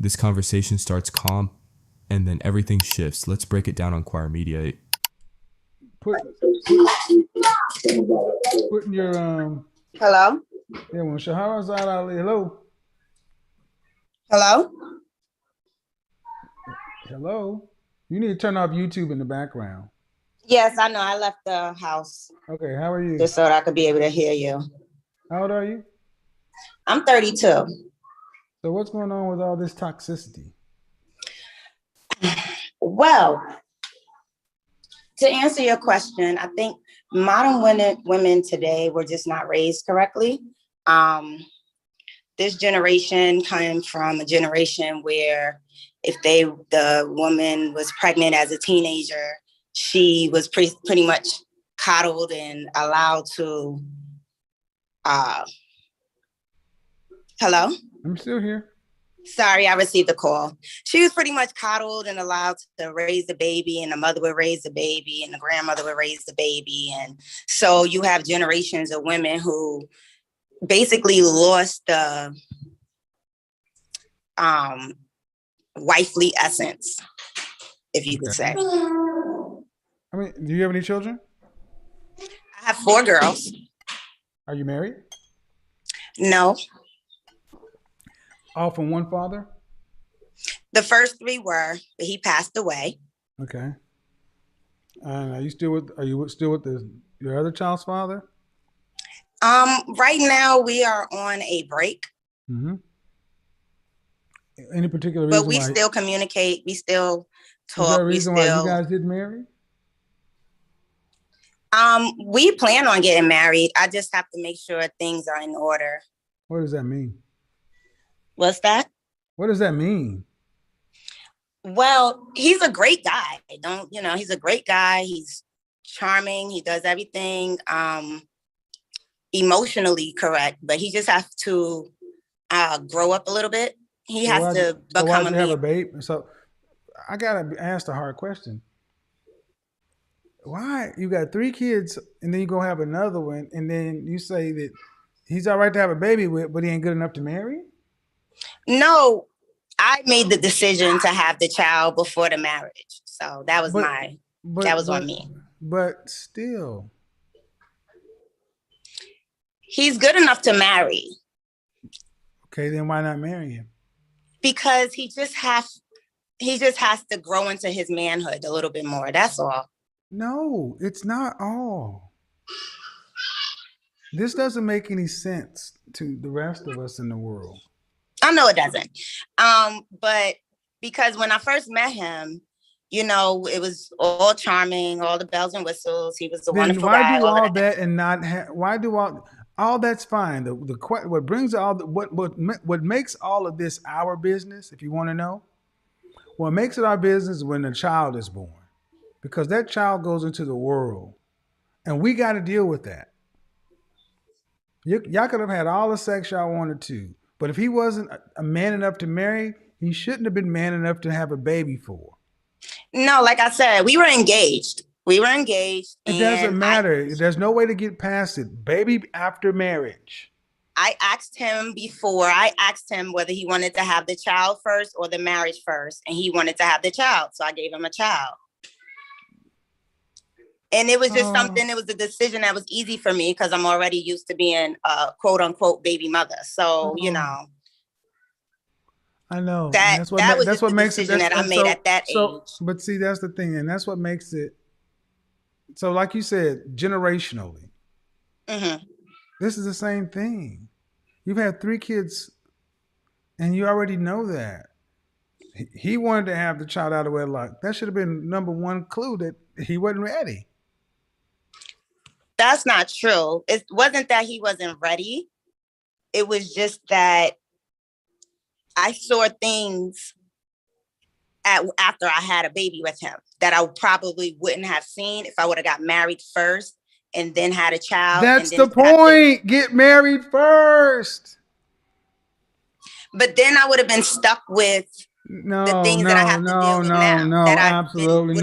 This conversation starts calm, and then everything shifts. Let's break it down on Choir Media. Put putting your Hello? yeah, when Shahrazad Ali, Hello? hello. You need to turn off YouTube in the background. Yes, I know. I left the house Okay, how are you? just so that I could be able to hear you. How old are you? I'm 32. So what's going on with all this toxicity? Well, to answer your question, I think modern women today were just not raised correctly. This generation came from a generation where if the woman was pregnant as a teenager, she was pretty much coddled and allowed to, hello? I'm still here. Sorry, I received a call. She was pretty much coddled and allowed to raise the baby, and the mother would raise the baby, and the grandmother would raise the baby. And so you have generations of women who basically lost the wifely essence, if you could say. I mean, do you have any children? I have 4 girls. Are you married? No. All from one father? The first 3 were, but he passed away. Okay. And are you still with your other child's father? Right now we are on a break. Mm-hmm. Any particular reason? But we still communicate. We still talk. Is there a reason why you guys didn't marry? We plan on getting married. I just have to make sure things are in order. What does that mean? What's that? What does that mean? Well, he's a great guy. He's a great guy. He's charming. He does everything emotionally correct, but he just has to grow up a little bit. He has to become have a baby. So I gotta ask the hard question. Why you got 3 kids and then you go have another one and then you say that he's all right to have a baby with, but he ain't good enough to marry? No, I made the decision to have the child before the marriage. So that was on me. But still. He's good enough to marry. Okay, then why not marry him? Because he just has to grow into his manhood a little bit more. That's all. No, it's not all. This doesn't make any sense to the rest of us in the world. I know it doesn't. But because when I first met him, it was all charming, all the bells and whistles. He was a wonderful guy. Why do all that and not why do all that's fine. What brings what makes all of this our business, if you want to know, what makes it our business is when a child is born, because that child goes into the world, and we got to deal with that. Y'all could have had all the sex y'all wanted to, but if he wasn't a man enough to marry, he shouldn't have been man enough to have a baby for. No, like I said, we were engaged. It doesn't matter. There's no way to get past it. Baby after marriage. I asked him whether he wanted to have the child first or the marriage first, and he wanted to have the child. So I gave him a child. And it was just it was a decision that was easy for me because I'm already used to being a quote unquote baby mother. So, I know. That was what makes it that I made at that age. But see, that's the thing. And that's what makes it. So like you said, generationally, this is the same thing. You've had 3 kids and you already know that. He wanted to have the child out of wedlock. That should have been number 1 clue that he wasn't ready. That's not true. It wasn't that he wasn't ready. It was just that I saw things after I had a baby with him that I probably wouldn't have seen if I would have got married first and then had a child. That's the point. Get married first. But then I would have been stuck with the things that I have to deal with now. No, absolutely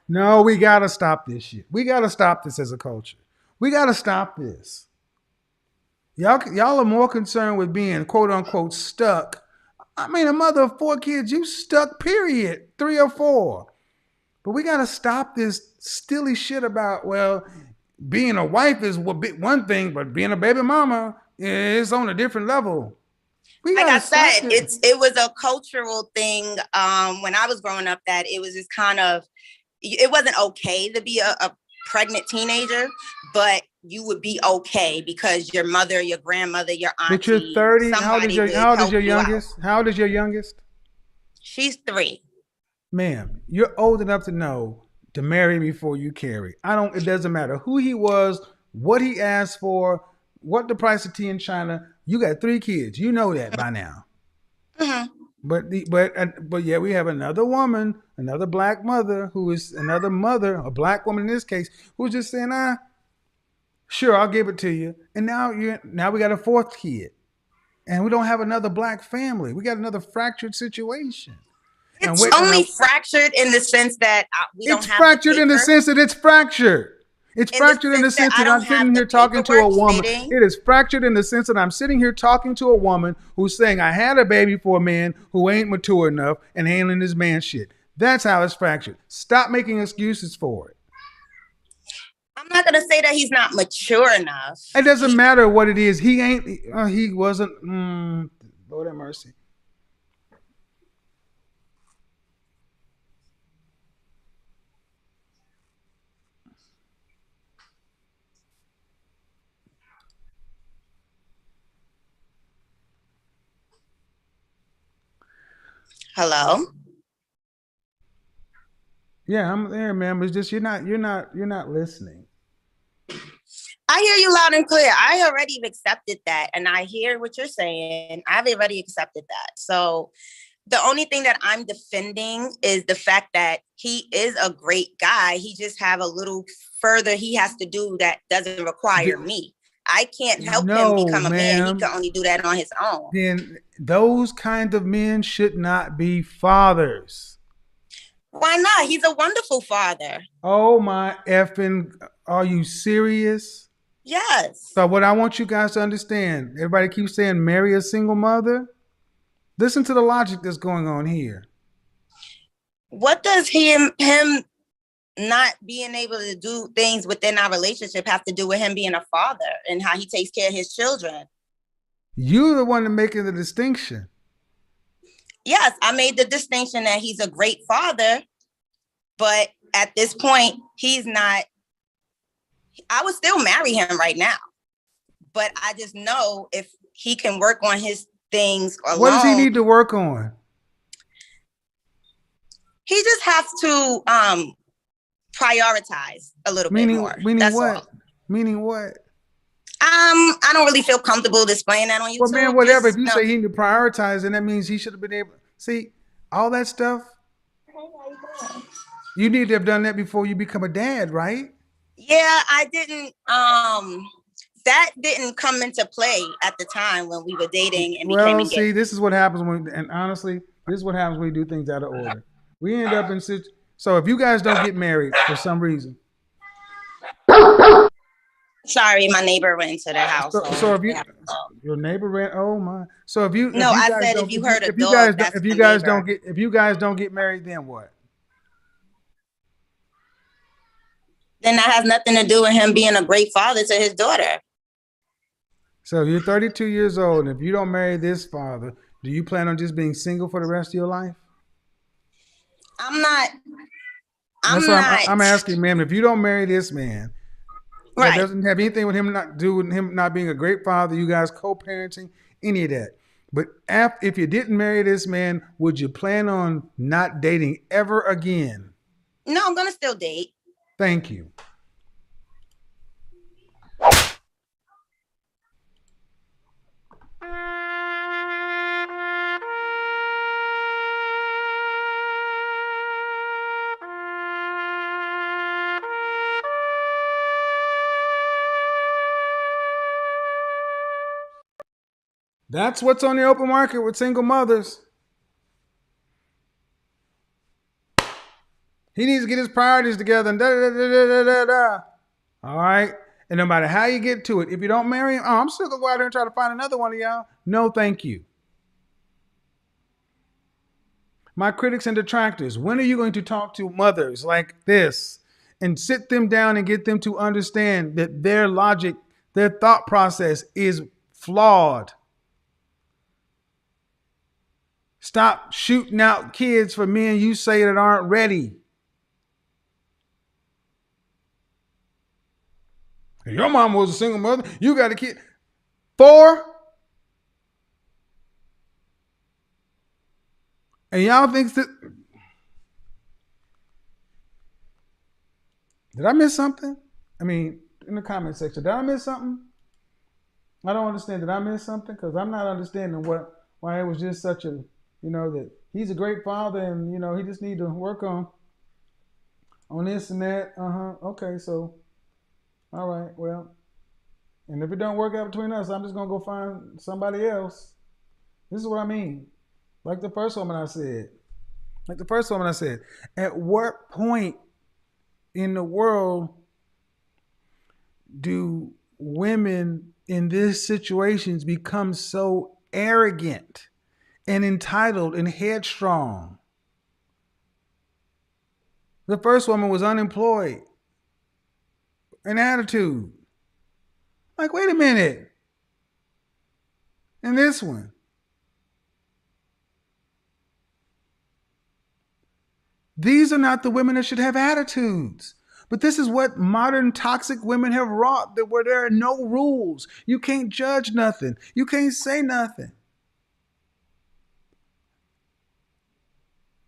no. We got to stop this shit. We got to stop this as a culture. We got to stop this. Y'all are more concerned with being quote unquote stuck. I mean, a mother of 4 kids, you stuck, period. 3 or 4. But we got to stop this silly shit about, well, being a wife is one thing, but being a baby mama is on a different level. Like I said, it was a cultural thing when I was growing up, that it was just kind of, it wasn't okay to be a pregnant teenager, but you would be okay because your mother, your grandmother, your auntie. But you're 30. How old is your youngest? How old is your youngest? She's 3. Ma'am, you're old enough to know to marry before you carry. It doesn't matter who he was, what he asked for, what the price of tea in China. You got 3 kids. You know that by now. Mm-hmm. But yeah, we have another woman, another black mother who is another mother, a black woman in this case, who's just saying, sure, I'll give it to you. And now we got a 4th kid. And we don't have another black family. We got another fractured situation. It's only fractured in the sense that we don't have. It's fractured in the sense that it's fractured. It's fractured in the sense that I'm sitting here talking to a woman. It is fractured in the sense that I'm sitting here talking to a woman who's saying I had a baby for a man who ain't mature enough and handling his man shit. That's how it's fractured. Stop making excuses for it. I'm not going to say that he's not mature enough. It doesn't matter what it is. He wasn't. Lord have mercy. Hello? Yeah, I'm there, man. But it's just you're not listening. I hear you loud and clear. I already accepted that, and I hear what you're saying. I've already accepted that. So the only thing that I'm defending is the fact that he is a great guy. He just have a little further he has to do that doesn't require me. I can't help him become a man. He can only do that on his own. Then those kind of men should not be fathers. Why not? He's a wonderful father. Oh my effing, are you serious? Yes. So what I want you guys to understand, everybody keeps saying marry a single mother. Listen to the logic that's going on here. What does him not being able to do things within our relationship have to do with him being a father and how he takes care of his children? You're the one making the distinction. Yes, I made the distinction that he's a great father, but at this point, he's not. I would still marry him right now, but I just know if he can work on his things alone. What does he need to work on? He just has to prioritize a little bit more. Meaning what? All. Meaning what? I don't really feel comfortable displaying that on YouTube. Well, man, whatever. If you say he need to prioritize, then that means he should have been able. See, all that stuff. You need to have done that before you become a dad, right? Yeah, I didn't. That didn't come into play at the time when we were dating and became engaged. See, this is what happens and honestly, this is what happens when we do things out of order. We end up in so if you guys don't get married for some reason. Sorry, my neighbor went into the house. So if your neighbor ran, oh my. So if you no, I said if you heard a dog, if you guys don't get married, then what? Then that has nothing to do with him being a great father to his daughter. So you're 32 years old, and if you don't marry this father, do you plan on just being single for the rest of your life? I'm not. I'm asking, ma'am, if you don't marry this man, right, that doesn't have anything with him not being a great father, you guys co-parenting, any of that. But if you didn't marry this man, would you plan on not dating ever again? No, I'm gonna still date. Thank you. That's what's on the open market with single mothers. He needs to get his priorities together and da-da-da-da-da-da-da. All right? And no matter how you get to it, if you don't marry him, I'm still going to go out there and try to find another one of y'all. No, thank you. My critics and detractors, when are you going to talk to mothers like this and sit them down and get them to understand that their logic, their thought process is flawed? Stop shooting out kids for men you say that aren't ready. Your mom was a single mother. You got a kid. 4? And y'all think that... Did I miss something? I mean, in the comment section, did I miss something? I don't understand. Did I miss something? Because I'm not understanding why it was just such a, that he's a great father and, he just need to work on this and that. Okay, so, all right, well, and if it don't work out between us, I'm just going to go find somebody else. This is what I mean. Like the first woman I said. At what point in the world do women in these situations become so arrogant and entitled and headstrong? The first woman was unemployed. An attitude. Like, wait a minute. And this one. These are not the women that should have attitudes. But this is what modern toxic women have wrought, that where there are no rules. You can't judge nothing. You can't say nothing.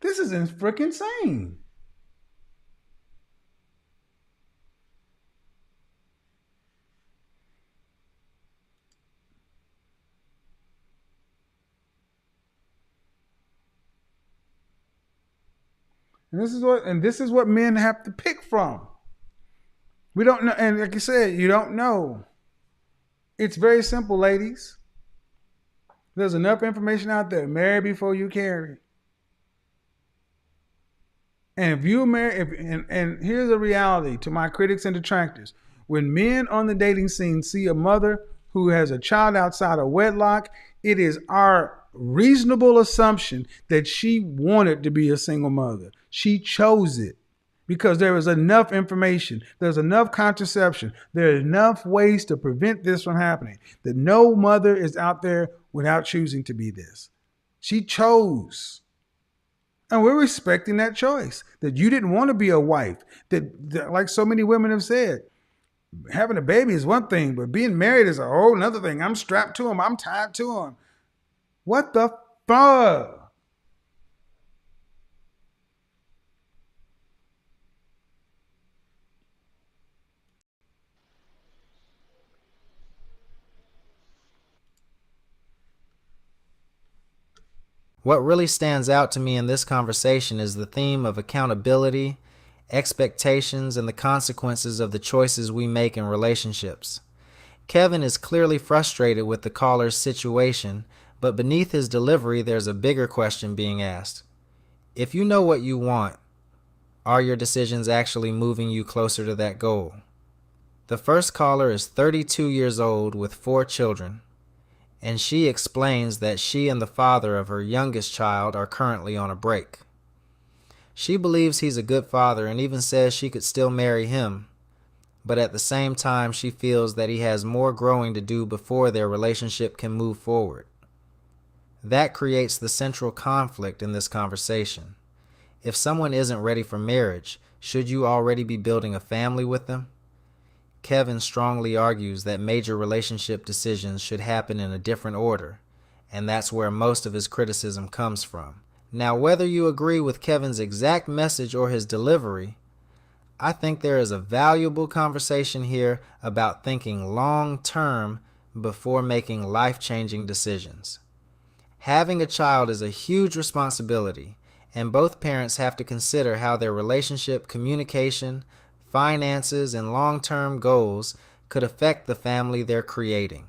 This is freaking insane. And this is what men have to pick from. We don't know, and like you said, you don't know. It's very simple, ladies. There's enough information out there. Marry before you carry. And if you marry, and here's a reality to my critics and detractors: when men on the dating scene see a mother who has a child outside of wedlock, it is our reasonable assumption that she wanted to be a single mother. She chose it because there was enough information. There's enough contraception. There are enough ways to prevent this from happening that no mother is out there without choosing to be this. She chose. And we're respecting that choice, that you didn't want to be a wife, that like so many women have said, having a baby is one thing, but being married is a whole nother thing. I'm strapped to him. I'm tied to him. What the fuck? What really stands out to me in this conversation is the theme of accountability, expectations, and the consequences of the choices we make in relationships. Kevin is clearly frustrated with the caller's situation, but beneath his delivery there's a bigger question being asked. If you know what you want, are your decisions actually moving you closer to that goal? The first caller is 32 years old with 4 children, and she explains that she and the father of her youngest child are currently on a break. She believes he's a good father and even says she could still marry him, but at the same time she feels that he has more growing to do before their relationship can move forward. That creates the central conflict in this conversation. If someone isn't ready for marriage, should you already be building a family with them? Kevin strongly argues that major relationship decisions should happen in a different order, and that's where most of his criticism comes from. Now, whether you agree with Kevin's exact message or his delivery, I think there is a valuable conversation here about thinking long-term before making life-changing decisions. Having a child is a huge responsibility, and both parents have to consider how their relationship, communication, finances, and long-term goals could affect the family they're creating.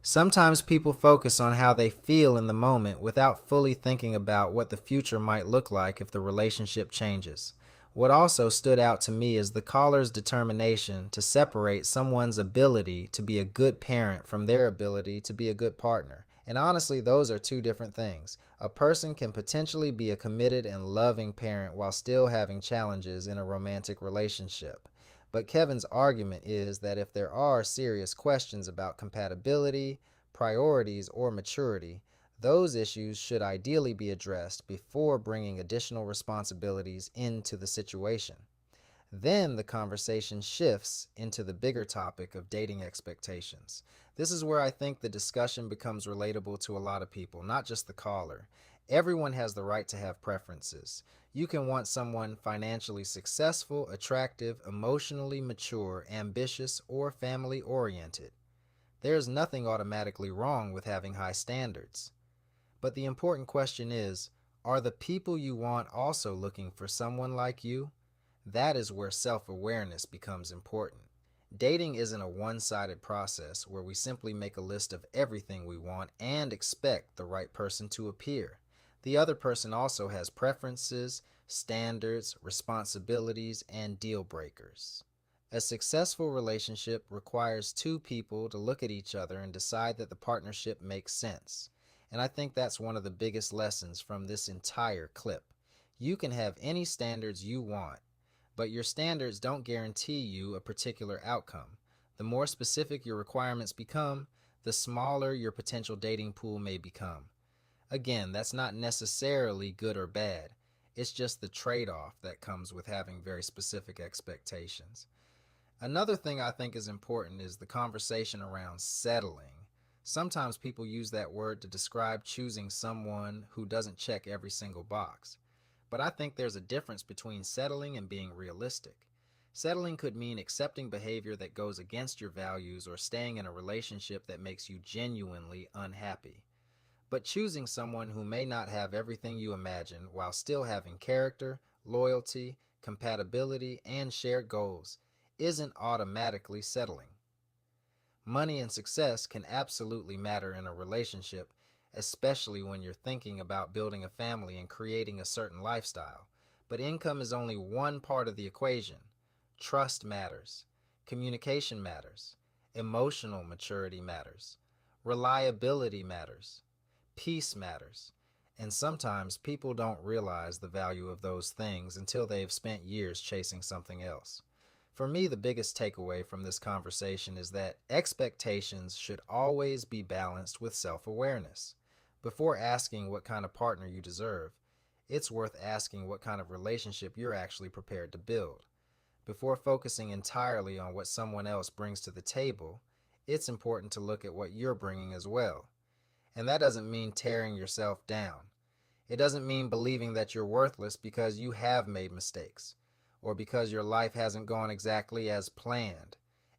Sometimes people focus on how they feel in the moment without fully thinking about what the future might look like if the relationship changes. What also stood out to me is the caller's determination to separate someone's ability to be a good parent from their ability to be a good partner. And honestly, those are two different things. A person can potentially be a committed and loving parent while still having challenges in a romantic relationship. But Kevin's argument is that if there are serious questions about compatibility, priorities, or maturity, those issues should ideally be addressed before bringing additional responsibilities into the situation. Then the conversation shifts into the bigger topic of dating expectations. This is where I think the discussion becomes relatable to a lot of people, not just the caller. Everyone has the right to have preferences. You can want someone financially successful, attractive, emotionally mature, ambitious, or family-oriented. There's nothing automatically wrong with having high standards. But the important question is, are the people you want also looking for someone like you? That is where self-awareness becomes important. Dating isn't a one-sided process where we simply make a list of everything we want and expect the right person to appear. The other person also has preferences, standards, responsibilities, and deal breakers. A successful relationship requires two people to look at each other and decide that the partnership makes sense. And I think that's one of the biggest lessons from this entire clip. You can have any standards you want, but your standards don't guarantee you a particular outcome. The more specific your requirements become, the smaller your potential dating pool may become. Again, that's not necessarily good or bad. It's just the trade-off that comes with having very specific expectations. Another thing I think is important is the conversation around settling. Sometimes people use that word to describe choosing someone who doesn't check every single box. But I think there's a difference between settling and being realistic. Settling could mean accepting behavior that goes against your values or staying in a relationship that makes you genuinely unhappy. But choosing someone who may not have everything you imagine while still having character, loyalty, compatibility, and shared goals isn't automatically settling. Money and success can absolutely matter in a relationship, especially when you're thinking about building a family and creating a certain lifestyle. But income is only one part of the equation. Trust matters. Communication matters. Emotional maturity matters. Reliability matters. Peace matters. And sometimes people don't realize the value of those things until they've spent years chasing something else. For me, the biggest takeaway from this conversation is that expectations should always be balanced with self-awareness. Before asking what kind of partner you deserve, it's worth asking what kind of relationship you're actually prepared to build. Before focusing entirely on what someone else brings to the table, it's important to look at what you're bringing as well. And that doesn't mean tearing yourself down. It doesn't mean believing that you're worthless because you have made mistakes, or because your life hasn't gone exactly as planned.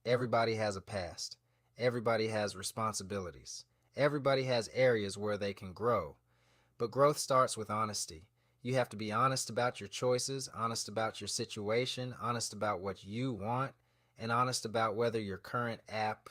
Everybody has a past. Everybody has responsibilities. Everybody has areas where they can grow. But growth starts with honesty. You have to be honest about your choices, honest about your situation, honest about what you want, and honest about whether your current app